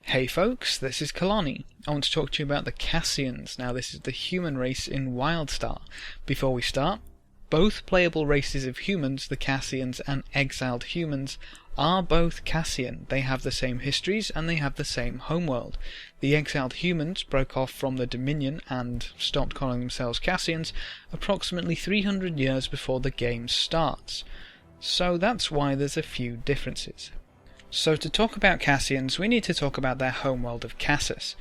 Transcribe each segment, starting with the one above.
Hey folks, this is Kelani. I want to talk to you about the Cassians. Now this is the human race in Wildstar. Before we start, both playable races of humans, the Cassians and exiled humans, are both Cassian. They have the same histories and they have the same homeworld. The exiled humans broke off from the Dominion and stopped calling themselves Cassians approximately 300 years before the game starts. So that's why there's a few differences. So to talk about Cassians, we need to talk about their homeworld of Cassus.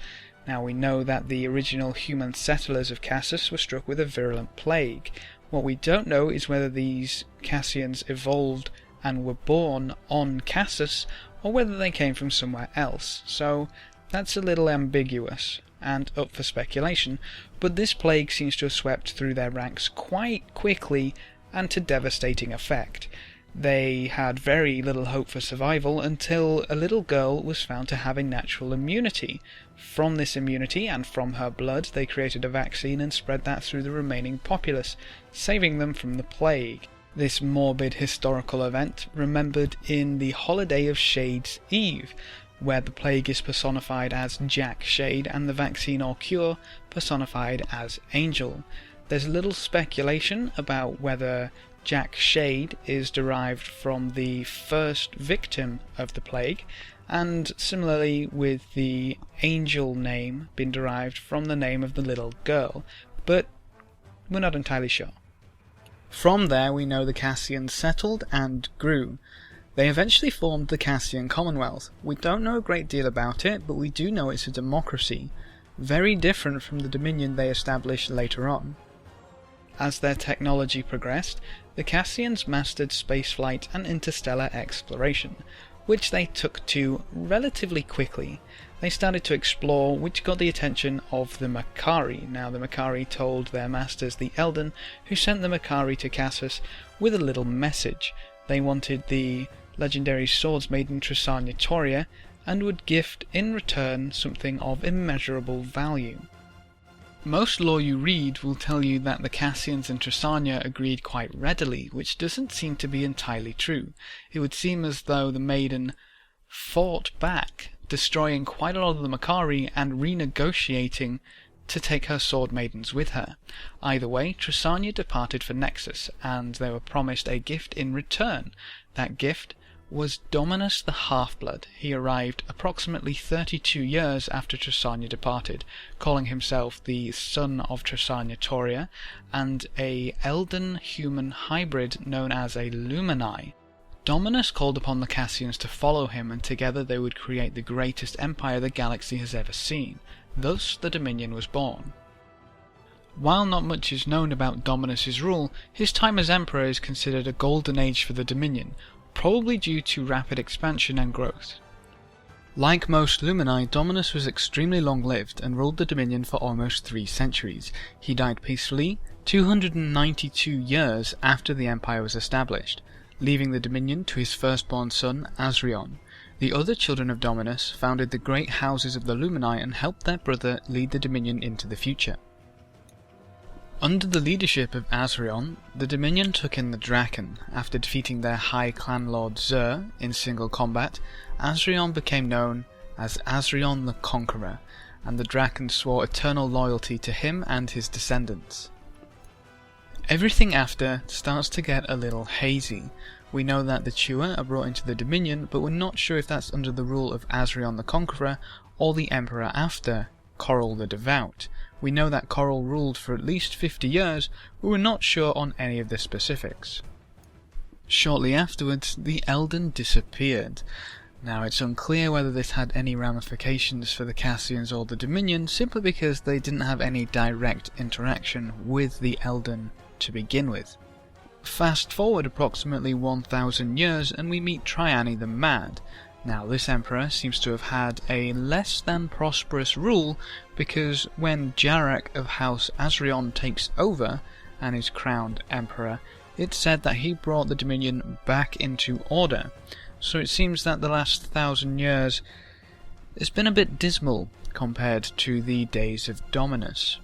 Now we know that the original human settlers of Cassus were struck with a virulent plague. What we don't know is whether these Cassians evolved and were born on Cassus, or whether they came from somewhere else. So that's a little ambiguous and up for speculation, but this plague seems to have swept through their ranks quite quickly and to devastating effect. They had very little hope for survival until a little girl was found to have a natural immunity. From this immunity and from her blood, they created a vaccine and spread that through the remaining populace, saving them from the plague. This morbid historical event remembered in the Holiday of Shades Eve, where the plague is personified as Jack Shade and the vaccine or cure personified as Angel. There's little speculation about whether Jack Shade is derived from the first victim of the plague, and similarly with the Angel name being derived from the name of the little girl, but we're not entirely sure. From there we know the Cassians settled and grew. They eventually formed the Cassian Commonwealth. We don't know a great deal about it, but we do know it's a democracy, very different from the Dominion they established later on. As their technology progressed, the Cassians mastered spaceflight and interstellar exploration, which they took to relatively quickly. They started to explore, which got the attention of the Makari. Now the Makari told their masters, the Elden, who sent the Makari to Cassus with a little message. They wanted the legendary swords maiden Trissania Toria, and would gift in return something of immeasurable value. Most lore you read will tell you that the Cassians and Trissania agreed quite readily, which doesn't seem to be entirely true. It would seem as though the maiden fought back, destroying quite a lot of the Makari and renegotiating to take her sword maidens with her. Either way, Trissania departed for Nexus, and they were promised a gift in return. That gift was Dominus the Half-Blood. He arrived approximately 32 years after Trissania departed, calling himself the son of Trissania Toria, and a Elden-human hybrid known as a Lumini. Dominus called upon the Cassians to follow him, and together they would create the greatest empire the galaxy has ever seen. Thus the Dominion was born. While not much is known about Dominus's rule, his time as emperor is considered a golden age for the Dominion, probably due to rapid expansion and growth. Like most Lumini, Dominus was extremely long-lived and ruled the Dominion for almost 3 centuries. He died peacefully 292 years after the Empire was established, leaving the Dominion to his firstborn son, Asrion. The other children of Dominus founded the great houses of the Lumini and helped their brother lead the Dominion into the future. Under the leadership of Asrion, the Dominion took in the Draken. After defeating their High Clan Lord Zur in single combat, Asrion became known as Asrion the Conqueror, and the Draken swore eternal loyalty to him and his descendants. Everything after starts to get a little hazy. We know that the Chua are brought into the Dominion, but we're not sure if that's under the rule of Asrion the Conqueror or the Emperor after, Corral the Devout. We know that Corral ruled for at least 50 years, but we're not sure on any of the specifics. Shortly afterwards, the Elden disappeared. Now it's unclear whether this had any ramifications for the Cassians or the Dominion, simply because they didn't have any direct interaction with the Elden to begin with. Fast forward approximately 1000 years and we meet Triani the Mad. Now this emperor seems to have had a less than prosperous rule, because when Jarak of House Asrion takes over and is crowned emperor, it's said that he brought the Dominion back into order. So it seems that the last 1000 years has been a bit dismal compared to the days of Dominus.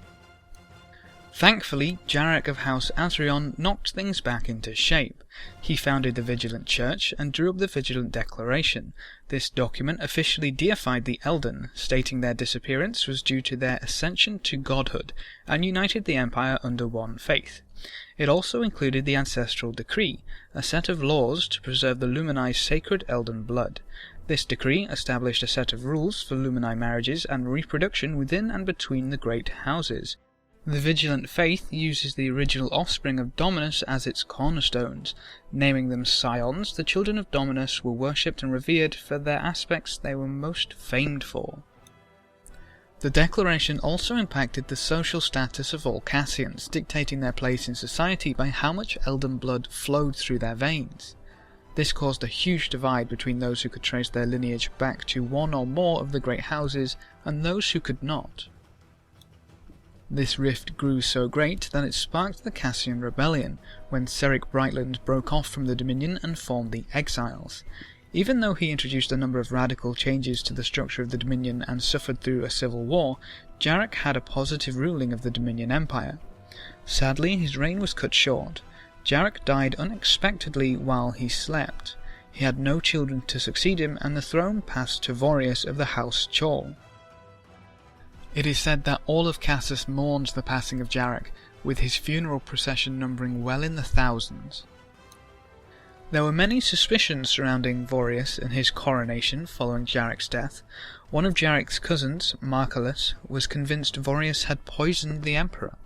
Thankfully, Jarek of House Azrion knocked things back into shape. He founded the Vigilant Church and drew up the Vigilant Declaration. This document officially deified the Elden, stating their disappearance was due to their ascension to godhood, and united the Empire under one faith. It also included the Ancestral Decree, a set of laws to preserve the Lumini's sacred Elden blood. This decree established a set of rules for Lumini marriages and reproduction within and between the great houses. The Vigilant Faith uses the original offspring of Dominus as its cornerstones. Naming them Scions, the children of Dominus were worshipped and revered for their aspects they were most famed for. The Declaration also impacted the social status of all Cassians, dictating their place in society by how much Elden blood flowed through their veins. This caused a huge divide between those who could trace their lineage back to one or more of the great houses and those who could not. This rift grew so great that it sparked the Cassian Rebellion, when Ceric Brightland broke off from the Dominion and formed the Exiles. Even though he introduced a number of radical changes to the structure of the Dominion and suffered through a civil war, Jarek had a positive ruling of the Dominion Empire. Sadly, his reign was cut short. Jarek died unexpectedly while he slept. He had no children to succeed him, and the throne passed to Vorius of the House Chol. It is said that all of Cassus mourns the passing of Jarek, with his funeral procession numbering well in the thousands. There were many suspicions surrounding Vorius and his coronation following Jarek's death. One of Jarek's cousins, Marcellus, was convinced Vorius had poisoned the emperor.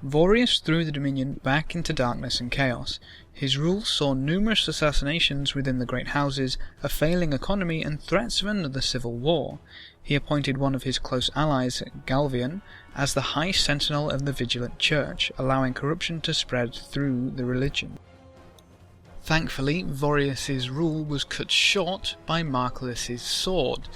Vorius threw the Dominion back into darkness and chaos. His rule saw numerous assassinations within the great houses, a failing economy, and threats of another civil war. He appointed one of his close allies, Galvian, as the High Sentinel of the Vigilant Church, allowing corruption to spread through the religion. Thankfully, Vorius's rule was cut short by Marcellus's sword.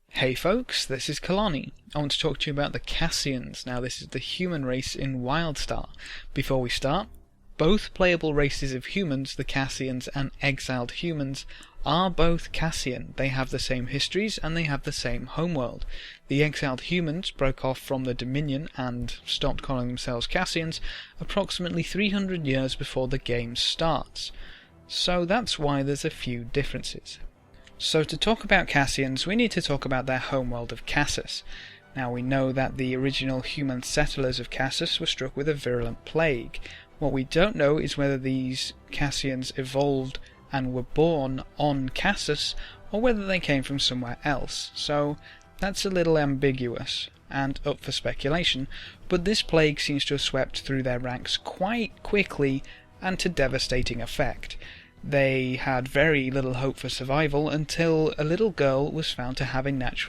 Hey folks, this is Kelani. I want to talk to you about the Cassians. Now this is the human race in Wildstar. Before we start, both playable races of humans, the Cassians and exiled humans, are both Cassian. They have the same histories and they have the same homeworld. The exiled humans broke off from the Dominion and stopped calling themselves Cassians approximately 300 years before the game starts. So that's why there's a few differences. So to talk about Cassians, we need to talk about their homeworld of Cassus. Now we know that the original human settlers of Cassus were struck with a virulent plague. What we don't know is whether these Cassians evolved and were born on Cassus, or whether they came from somewhere else. So that's a little ambiguous and up for speculation, but this plague seems to have swept through their ranks quite quickly and to devastating effect. They had very little hope for survival until a little girl was found to have a natural